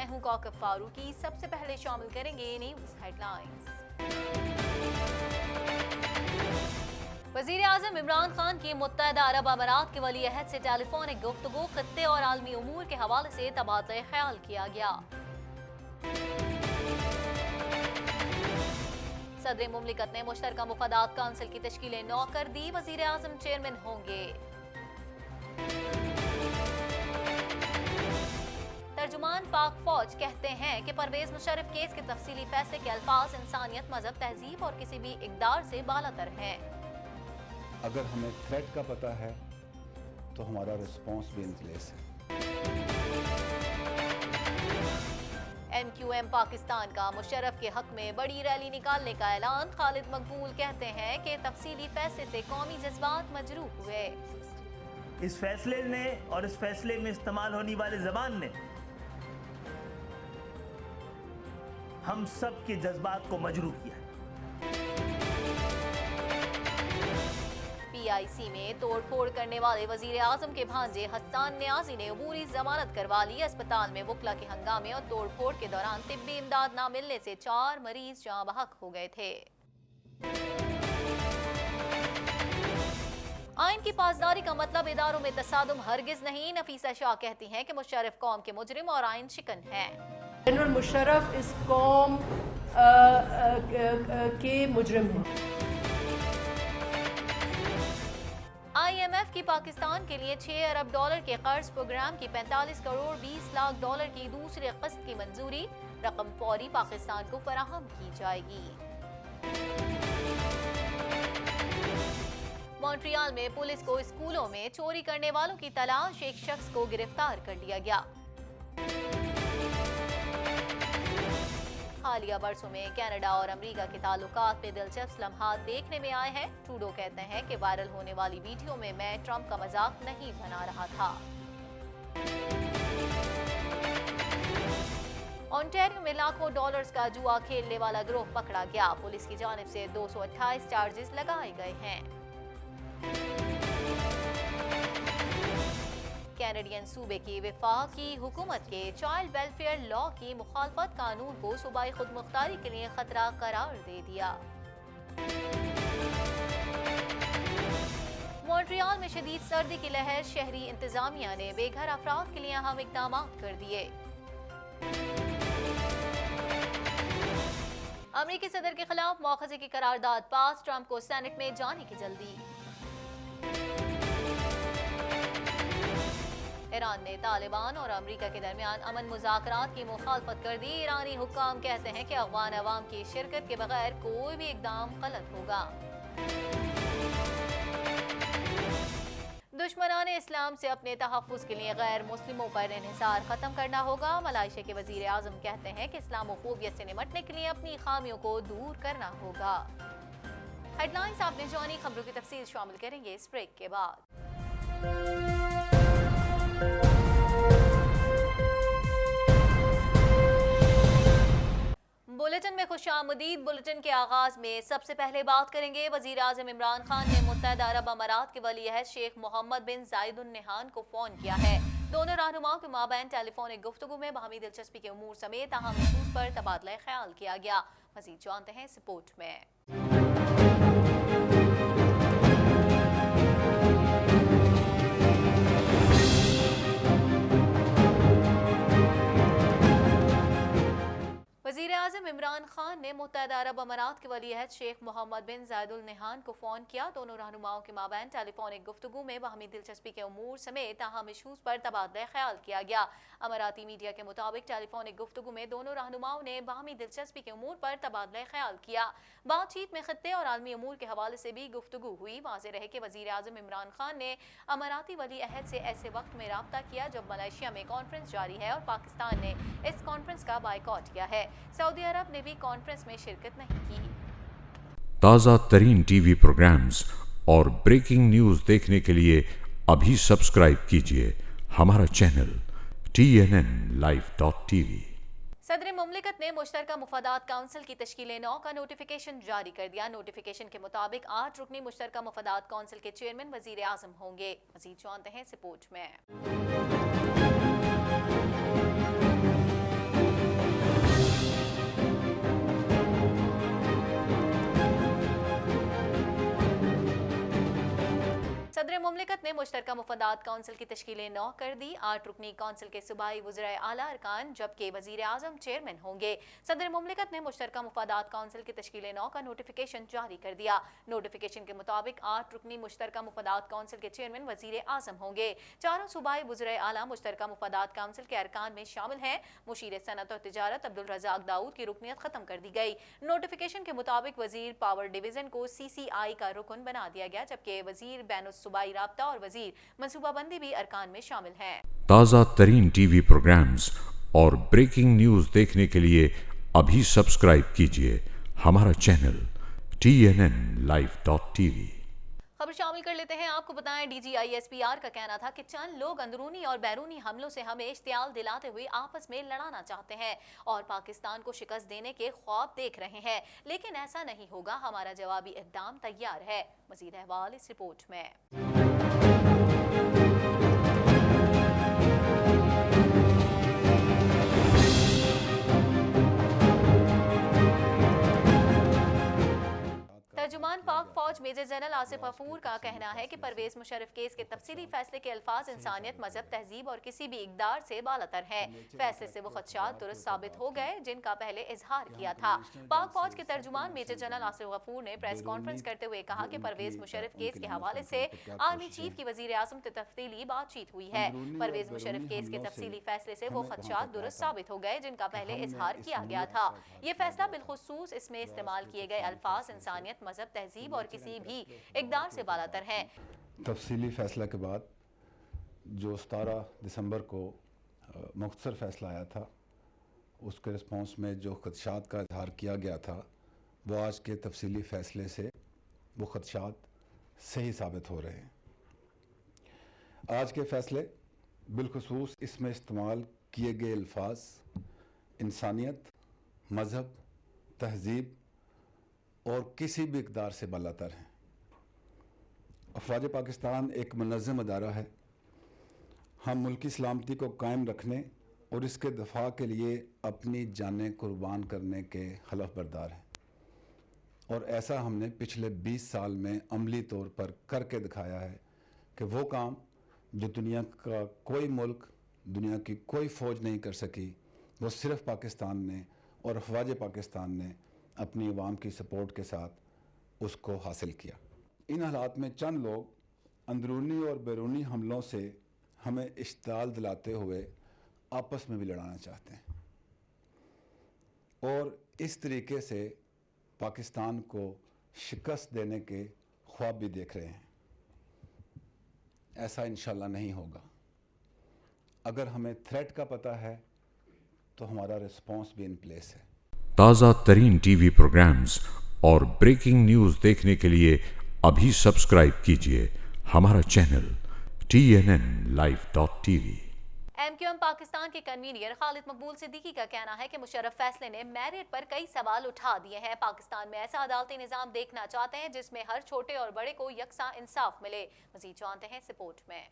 मैं हूं कौकब फारूकी। सबसे पहले शामिल करेंगे न्यूज हेडलाइंस। वजीर आजम इमरान खान की मुत्तहदा अरब अमारात के वली अहद से टेलीफोनिक गुफ्तगू, खत्ते और आलमी उमूर के हवाले से तबादला ख्याल किया गया। सदर मुमलिकत ने मुश्तरका मुफादात काउंसिल की तश्कील 9 कर दी। वजीर आजम चेयरमैन होंगे। तर्जुमान पाक फौज कहते हैं कि परवेज मुशर्रफ केस के तफसीली फैसले के अल्फाज इंसानियत, मजहब, तहजीब और किसी भी इकदार से बालातर हैं। अगर हमें थ्रेट का पता है तो हमारा रिस्पॉन्स भी इन प्लेस है। MQM पाकिस्तान का मुशर्रफ के हक में बड़ी रैली निकालने का ऐलान। खालिद मकबूल कहते हैं कि तफसीली फैसले से कौमी जज्बात मजरूह हुए। इस फैसले ने और इस फैसले में इस्तेमाल होने वाले जबान ने हम सब के जज्बात को मजरूह किया है। PIC में तोड़फोड़ करने वाले वजीर आजम के भांजे हसन न्याजी ने अबूरी जमानत करवा ली। अस्पताल में वकला के हंगामे और तोड़फोड़ के दौरान तिब्बी इमदाद न मिलने से 4 मरीज जाँ बहक हो गए थे। आइन की पासदारी का मतलब इदारों में तसादुम हरगिज नहीं। नफीसा शाह कहती हैं कि मुशर्रफ कौम के मुजरिम और आइन शिकन हैं। जनरल मुशर्रफ इस कौम के मुजरिम हैं। IMF की पाकिस्तान के लिए $6 अरब के कर्ज प्रोग्राम की 45 करोड़ 20 लाख डॉलर की दूसरे किस्त की मंजूरी। रकम फौरी पाकिस्तान को फराहम की जाएगी। मॉन्ट्रियल में पुलिस को स्कूलों में चोरी करने वालों की तलाश। एक शख्स को गिरफ्तार कर लिया गया। हालिया बरसों में कनाडा और अमेरिका के ताल्लुकात में दिलचस्प लम्हात देखने में आए हैं। ट्रूडो कहते हैं कि वायरल होने वाली वीडियो में मैं ट्रंप का मजाक नहीं बना रहा था। ओंटारियो में लाखों डॉलर्स का जुआ खेलने वाला गिरोह पकड़ा गया। पुलिस की जानिब से 228 चार्जेस लगाए गए हैं। कैनेडियन सूबे की वफाकी हुकूमत के चाइल्ड वेलफेयर लॉ की मुखालफत कानून को सूबाई खुद मुख्तारी के लिए खतरा करार दे दिया। मॉन्ट्रियल में शदीद सर्दी की लहर। शहरी इंतजामिया ने बेघर अफराद के लिए अहम इकदाम कर दिए। अमेरिकी सदर के खिलाफ मौखज़े की करारदाद पास। ट्रंप को सेनेट में जाने की जल्दी। ईरान ने तालिबान और अमेरिका के दरमियान अमन मुज़ाकरात की मुखालफत कर दी। ईरानी हुक्काम कहते हैं कि अफगान अवाम की शिरकत के बगैर कोई भी इकदाम गलत होगा। दुश्मनाने इस्लाम से अपने तहफ़्फ़ुज़ के लिए गैर मुस्लिमों पर इन्हिसार खत्म करना होगा। मलाइशिया के वज़ीर आज़म कहते हैं कि इस्लामोफोबिया से निमटने के लिए अपनी खामियों को दूर करना होगा। हेडलाइंस आपने जानी। खबरों की तफसील शामिल करेंगे इस ब्रेक के बाद। बुलेटिन में खुशामदीद। बुलेटिन के आगाज में सबसे पहले बात करेंगे वजीर आजम इमरान खान ने मुत्तहदा अरब अमारात के वली अहद शेख मोहम्मद बिन जायद अल नहयान को फोन किया है। दोनों रहनुमाओं के माबैन टेलीफोनिक गुफ्तगू में बाहमी दिलचस्पी के उमूर समेत अहम इशूज पर तबादला ख्याल किया गया। मजीद जानते हैं इस रिपोर्ट में। वज़ीर आज़म इमरान खान ने मुत्तहदा अरब अमारात के वली अहद शेख मोहम्मद बिन जायद अल नहयान को फ़ोन किया। दोनों रहनुमाओं के माबैन टेलीफोनिक गुफ्तगू में बाहमी दिलचस्पी के उमूर समेत अहम इशूज पर तबादला ख्याल किया गया। अमाराती मीडिया के मुताबिक टेलीफोनिक गुफ्तगू में दोनों रहनुमाओं ने बाहमी दिलचस्पी के उमूर पर तबादला ख्याल किया। बातचीत में खत्ते और आलमी उमूर के हवाले से भी गुफ्तगू हुई। वाज़ेह रहे कि वज़ीर आज़म इमरान खान ने अमाराती वली अहद से ऐसे वक्त में राब्ता किया जब मलेशिया में कॉन्फ्रेंस जारी है और पाकिस्तान ने इस कॉन्फ्रेंस का बायकॉट किया है। सऊदी अरब ने भी कॉन्फ्रेंस में शिरकत नहीं की। ताज़ा तरीन टीवी प्रोग्राम्स और ब्रेकिंग न्यूज़ देखने के लिए अभी सब्सक्राइब कीजिए हमारा चैनल TNNlive.tv। सदर मुमलिकत ने मुश्तरका मुफादात काउंसिल की तश्कील 9 का नोटिफिकेशन जारी कर दिया। नोटिफिकेशन के मुताबिक 8 रुकनी मुश्तरका मुफादात काउंसिल के चेयरमैन वजीर आजम होंगे। मजीद जानते हैं इस रिपोर्ट में। सदर मुमलिकत ने मुश्तरका मुफादात कौंसिल की तश्कील 9 कर दी। 8 रुकनी कौंसिल के सूबाई वज़ीर आला अरकान जबकि वज़ीर आज़म चेयरमैन होंगे। सदर मुमलिकत ने मुश्तरका मुफादात कौंसिल की तश्कील 9 का नोटिफिकेशन जारी कर दिया। नोटिफिकेशन के मुताबिक 8 रुकनी मुश्तरका मुफादात कौंसिल के चेयरमैन वज़ीर आज़म होंगे। चारों सूबाई वज़ीर आला मुश्तरका मुफादात कौंसिल के अरकान में शामिल हैं। मुशीर सनत और तिजारत अब्दुल रज़ाक दाऊद की रुकनियत खत्म कर दी गई। नोटिफिकेशन के मुताबिक वज़ीर पावर डिवीजन को CCI का रुकन बना दिया गया जबकि वज़ीर बैनुस सूबाई राब्ता और वज़ीर मनसूबाबंदी भी अरकान में शामिल हैं। ताज़ा तरीन TV प्रोग्राम्स और ब्रेकिंग न्यूज़ देखने के लिए अभी सब्सक्राइब कीजिए हमारा चैनल TNNlive.tv। खबर शामिल कर लेते हैं। आपको बताएं DGISPR का कहना था कि चंद लोग अंदरूनी और बैरूनी हमलों से हमें इश्तियाल दिलाते हुए आपस में लड़ाना चाहते हैं और पाकिस्तान को शिकस्त देने के ख्वाब देख रहे हैं, लेकिन ऐसा नहीं होगा। हमारा जवाबी इक़दाम तैयार है। मज़ीद अहवाल इस रिपोर्ट में। तर्जुमान पाक फौज मेजर जनरल आसिफ गफूर का कहना है कि परवेज मुशर्रफ केस के तफसीली फैसले के अल्फाज इंसानियत, मजहब, तहजीब और किसी भी इकदार से बालतर हैं। फैसले से वो खदशात दुरुस्त साबित हो गए जिनका पहले इजहार किया था। पाक फौज के तर्जुमान मेजर जनरल आसिफ गफूर ने प्रेस कॉन्फ्रेंस करते हुए कहा कि परवेज मुशर्रफ केस के हवाले से आर्मी चीफ की वजीर आजम से तफसीली बातचीत हुई है। परवेज मुशर्रफ केस के तफसीली फैसले से वो खदशात दुरुस्त साबित हो गए जिनका पहले इजहार किया गया था। ये फैसला बिलखुसूस इसमें इस्तेमाल किए गए अल्फाज इंसानियत, मजहब, तहजीब और किसी भी इकदार से बालातर है। तफसीली फैसला के बाद जो 17 दिसंबर को मुख्तसर फैसला आया था, उसके रिस्पॉन्स में जो खदशात का इजहार किया गया था, वो आज के तफसीली फैसले से वो खदशात सही साबित हो रहे हैं। आज के फैसले बिलखुसूस इसमें इस्तेमाल किए गए अल्फाज इंसानियत, मजहब, तहजीब और किसी भी इक़दार से बालातर हैं। अफवाज पाकिस्तान एक मुनज़्ज़म अदारा है। हम मुल्की सलामती को कायम रखने और इसके दफा के लिए अपनी जानें कुर्बान करने के हलफ बरदार हैं और ऐसा हमने पिछले 20 साल में अमली तौर पर करके दिखाया है कि वो काम जो दुनिया का कोई मुल्क, दुनिया की कोई फ़ौज नहीं कर सकी, वो सिर्फ़ पाकिस्तान ने और अफवाज पाकिस्तान ने अपनी अवाम की सपोर्ट के साथ उसको हासिल किया। इन हालात में चंद लोग अंदरूनी और बैरूनी हमलों से हमें इश्तियाल दिलाते हुए आपस में भी लड़ाना चाहते हैं और इस तरीके से पाकिस्तान को शिकस्त देने के ख्वाब भी देख रहे हैं। ऐसा इंशाल्लाह नहीं होगा। अगर हमें थ्रेट का पता है तो हमारा रिस्पॉन्स भी इन प्लेस है। ताज़ा तरीन TV प्रोग्राम्स और ब्रेकिंग न्यूज़ देखने के लिए अभी सब्सक्राइब कीजिए हमारा चैनल TNNlive.tv। MQM पाकिस्तान के कन्वीनर खालिद मकबूल सिद्दीकी का कहना है कि मुशर्रफ फैसले ने मेरिट पर कई सवाल उठा दिए हैं। पाकिस्तान में ऐसा अदालती निज़ाम देखना चाहते हैं जिसमें हर छोटे और बड़े को यकसा इंसाफ मिले। मज़ीद जानते हैं इस रिपोर्ट में।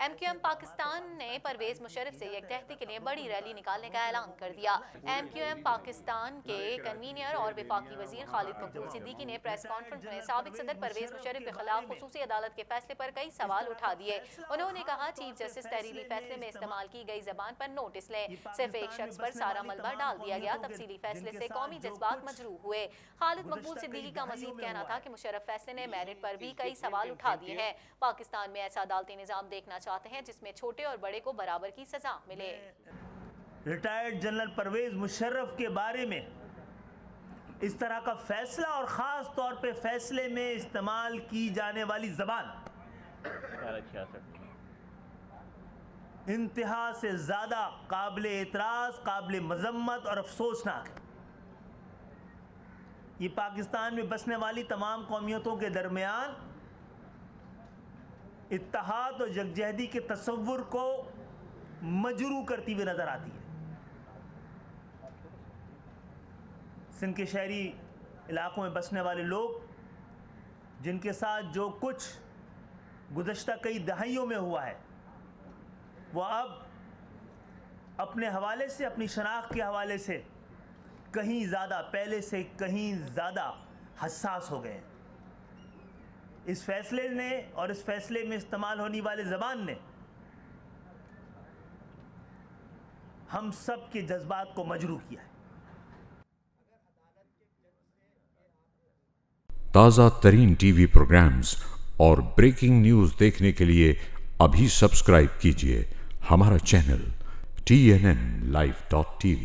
MQM पाकिस्तान ने परवेज मुशर्रफ से यकजहती के लिए बड़ी रैली निकालने का ऐलान कर दिया। MQM पाकिस्तान के कन्वीनर और वफाकी वजीर खालिद मकबूल सिद्दीकी ने प्रेस कॉन्फ्रेंस में साबिक सदर परवेज मुशर्रफ के खिलाफ खुसूसी अदालत के फैसले पर कई सवाल उठा दिए। उन्होंने कहा, चीफ जस्टिस तहरीरी फैसले में इस्तेमाल की गई जबान पर नोटिस लें। सिर्फ एक शख्स पर सारा मलबा डाल दिया गया। तफसीली फैसले से कौमी जज्बात मजरूह हुए। खालिद मकबूल सिद्दीकी का मजीद कहना था कि मुशर्रफ फैसले ने मेरिट पर भी कई सवाल उठा दिए हैं। पाकिस्तान में ऐसा अदालती निज़ाम देखना चाहते हैं जिसमें छोटे और बड़े को बराबर की सजा मिले। रिटायर्ड जनरल परवेज मुशर्रफ के बारे में इस तरह का फैसला और ख़ास तौर पे फैसले में इस्तेमाल की जाने वाली ज़बान इंतहा से ज़्यादा काबिल एतराज़, काबिल मज़म्मत और अफसोसनाक है। ये पाकिस्तान में बसने वाली तमाम कौमियतों के दरमियान इत्तेहाद और यकजहती के तसव्वुर को मजरू करती हुई नजर आती है। सिंध के शहरी इलाकों में बसने वाले लोग जिनके साथ जो कुछ गुज़श्ता कई दहाइयों में हुआ है, वो अब अपने हवाले से, अपनी शनाख्त के हवाले से कहीं ज़्यादा, पहले से कहीं ज़्यादा हसास हो गए। इस फैसले ने और इस फैसले में इस्तेमाल होने वाले ज़बान ने हम सब के जज्बात को मजरूह किया है। ताज़ा तरीन टीवी प्रोग्राम्स और ब्रेकिंग न्यूज़ देखने के लिए अभी सब्सक्राइब कीजिए हमारा चैनल TNNlive.tv।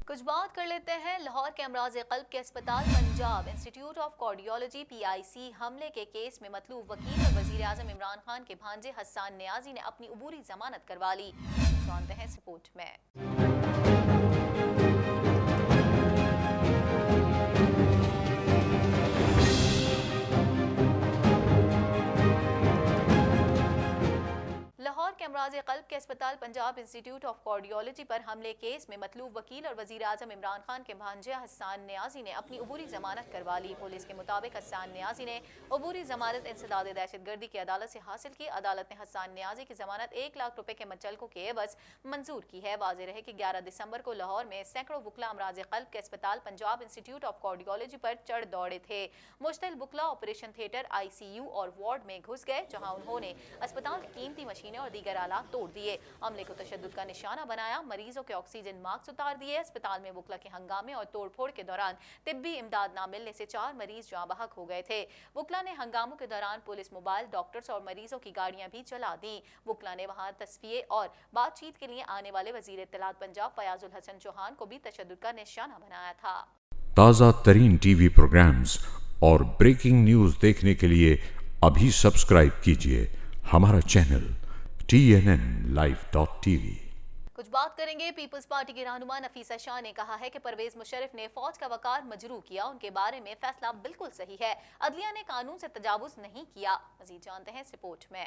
कुछ बात कर लेते हैं लाहौर के अमराज क़ल्ब के अस्पताल Punjab institute of cardiology PIC हमले के केस में मतलूब वकील और वजीर आज़म इमरान खान के भांजे हसन नियाजी ने अपनी अबूरी जमानत करवा ली। जानते हैं इस रिपोर्ट में। लाहौर के अमराज क़ल्ब के अस्पताल पंजाब इंस्टीट्यूट ऑफ कार्डियोलॉजी पर हमले केस में मतलूब वकील और वजीर आज़म इमरान खान के भांजे हसन नियाजी ने अपनी अबूरी जमानत करवा ली। पुलिस के मुताबिक हसन नियाजी ने अबूरी जमानत इंसदाद दहशतगर्दी की अदालत से हासिल की। अदालत ने हसन नियाजी की जमानत 1 लाख रुपए के मचलकों के एवज मंजूर की है। वाज़ेह रहे कि 11 दिसंबर को लाहौर में सैकड़ों बुकला अमराज क़ल्ब के अस्पताल पंजाब इंस्टीट्यूट ऑफ कार्डियोलॉजी पर चढ़ दौड़े थे। मुश्तल बुकला ऑपरेशन थिएटर, ICU और वार्ड में घुस गए, जहां उन्होंने अस्पताल की कीमती मशीनें और दीगर आलात तोड़ दिए। हमले को तशद्दुद का निशाना बनाया। मरीजों के ऑक्सीजन मास्क उतार दिए। अस्पताल में बुकला के हंगामे और तोड़फोड़ के दौरान तिब्बी इमदाद न मिलने से 4 मरीज जाँ बहक हो गए थे। बुकला ने हंगामों के दौरान पुलिस मोबाइल, डॉक्टर्स और मरीजों की गाड़ियां भी चला दी। बुकला ने वहां तस्फिये और बातचीत के लिए आने वाले वजीर इत्तलात पंजाब फयाजुल हसन चौहान को भी तशद्दुद का निशाना बनाया था। ताज़ा तरीन टीवी प्रोग्राम्स और ब्रेकिंग न्यूज़ देखने के लिए अभी सब्सक्राइब कीजिए हमारा चैनल TNNlive.tv। कुछ बात करेंगे पीपल्स पार्टी की रहनुमा नफीसा शाह ने कहा है कि परवेज मुशर्रफ ने फौज का वकार मजरूह किया, उनके बारे में फैसला बिल्कुल सही है। अदलिया ने कानून से तजावुज नहीं किया। मजीद जानते हैं इस रिपोर्ट में।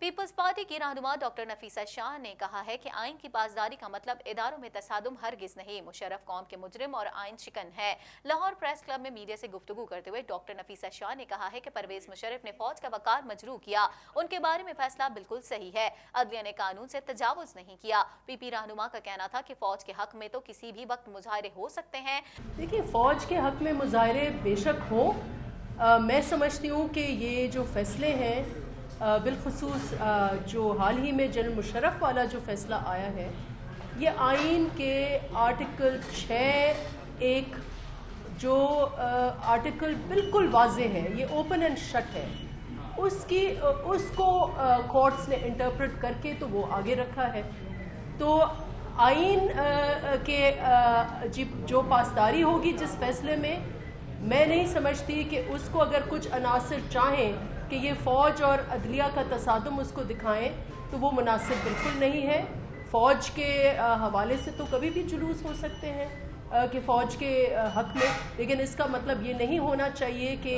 पीपल्स पार्टी की रहनुमा डॉक्टर नफीसा शाह ने कहा है कि आइन की पासदारी का मतलब इदारों में तसादुम हरगिज नहीं। मुशर्रफ कौम के मुजरिम और आइन शिकन है। लाहौर प्रेस क्लब में मीडिया से गुफ्तगू करते हुए डॉक्टर नफीसा शाह ने कहा है कि परवेज मुशर्रफ ने फौज का वकार मजरूह किया, उनके बारे में फैसला बिल्कुल सही है। अदलिया ने कानून से तजावुज नहीं किया। PP रहनुमा का कहना था कि फौज के हक में तो किसी भी वक्त मुजाहरे हो सकते हैं। देखिए, फौज के हक में मुजाहरे बेशक हो। मैं समझती हूँ कि ये जो फैसले हैं, बिलखुसूस जो हाल ही में जनरल मुशर्रफ वाला जो फैसला आया है, ये आइन के आर्टिकल 6(1) जो आर्टिकल बिल्कुल वाज़ेह है, ये ओपन एंड शट है, उसको कोर्ट्स ने इंटरप्रेट करके तो वो आगे रखा है। तो आइन के जो पासदारी होगी जिस फैसले में, मैं नहीं समझती कि उसको अगर कुछ अनासर चाहें कि ये फ़ौज और अदलिया का तसादुम उसको दिखाएं, तो वो मुनासिब बिल्कुल नहीं है। फ़ौज के हवाले से तो कभी भी जुलूस हो सकते हैं कि फ़ौज के हक में, लेकिन इसका मतलब ये नहीं होना चाहिए कि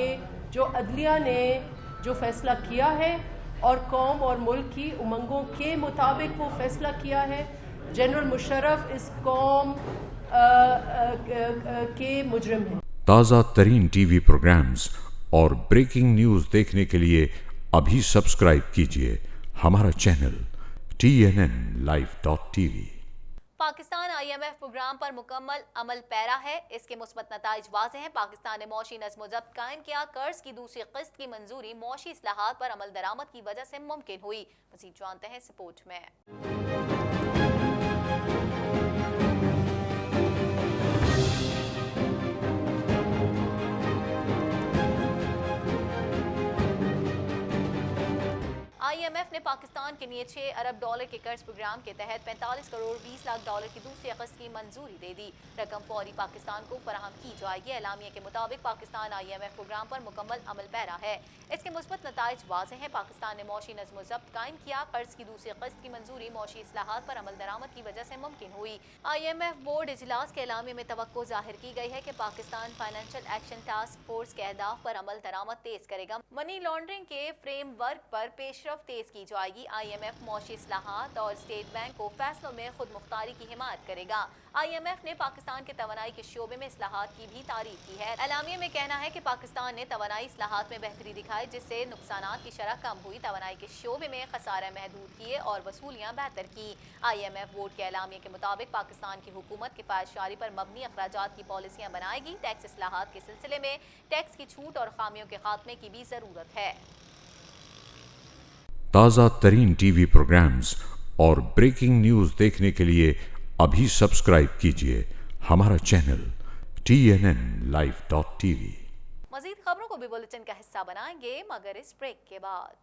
जो अदलिया ने जो फ़ैसला किया है और कौम और मुल्क की उमंगों के मुताबिक वो फ़ैसला किया है। जनरल मुशर्रफ इस कौम के मुजरिम हैं। ताज़ा तरीन टीवी प्रोग्राम्स और ब्रेकिंग न्यूज़ देखने के लिए अभी सब्सक्राइब कीजिए हमारा channel TNNlive.tv। Pakistan IMF programme पर मुकम्मल अमल पैरा है। इसके मुस्बत नताइज वाज़ेह हैं। पाकिस्तान ने मौशी नज़्म व ज़ब्त कायम किया। कर्ज की दूसरी किस्त की मंजूरी मौशी इस्लाहात पर अमल दरामद की वजह से मुमकिन हुई। मज़ीद जानते हैं इस रिपोर्ट में। IMF ने पाकिस्तान के लिए $6 अरब के कर्ज प्रोग्राम के तहत 45 करोड़ 20 लाख डॉलर की दूसरी किस्त की मंजूरी दे दी। रकम फौरी पाकिस्तान को फराहम की जाएगी। एलामिया के मुताबिक पाकिस्तान IMF प्रोग्राम पर मुकम्मल अमल पैरा है। इसके मुस्बत नताइज वाज़ेह हैं। पाकिस्तान ने मौशी नज़्म व ज़ब्त कायम किया। कर्ज की दूसरी किस्त की मंजूरी मौशी इस्लाहात पर अमल दरामद की वजह से मुमकिन हुई। IMF बोर्ड इजलास के एलामिया में तवक्को जाहिर की गई है कि Pakistan financial action task force के अहदाफ पर अमल दरामद तेज करेगा। मनी लॉन्ड्रिंग के फ्रेमवर्क पर पेशरफ तरफ तेज की जाएगी। IMF मौशी इस्लाहात और स्टेट बैंक को फैसलों में खुद मुख्तारी की हिमायत करेगा। IMF ने पाकिस्तान के तवानाई के शोबे में इस्लाहात की भी तारीफ की है। एलामिया में कहना है कि पाकिस्तान ने तवानाई इस्लाहात में बेहतरी दिखाई, जिससे नुकसानात की शरह कम हुई, तवानाई के शोबे में खसारे महदूद किए और वसूलियाँ बेहतर की। IMF बोर्ड के एलामिया के मुताबिक पाकिस्तान की हुकूमत किफायतशारी पर मबनी अखराजात की पॉलिसियाँ बनाएगी। टैक्स इस्लाहात के सिलसिले में टैक्स की छूट और खामियों के खात्मे की भी जरूरत है। ताज़ा तरीन टीवी प्रोग्राम्स और ब्रेकिंग न्यूज़ देखने के लिए अभी सब्सक्राइब कीजिए हमारा चैनल TNNlive.tv। मज़ीद खबरों को भी बुलेटिन का हिस्सा बनाएंगे, मगर इस ब्रेक के बाद।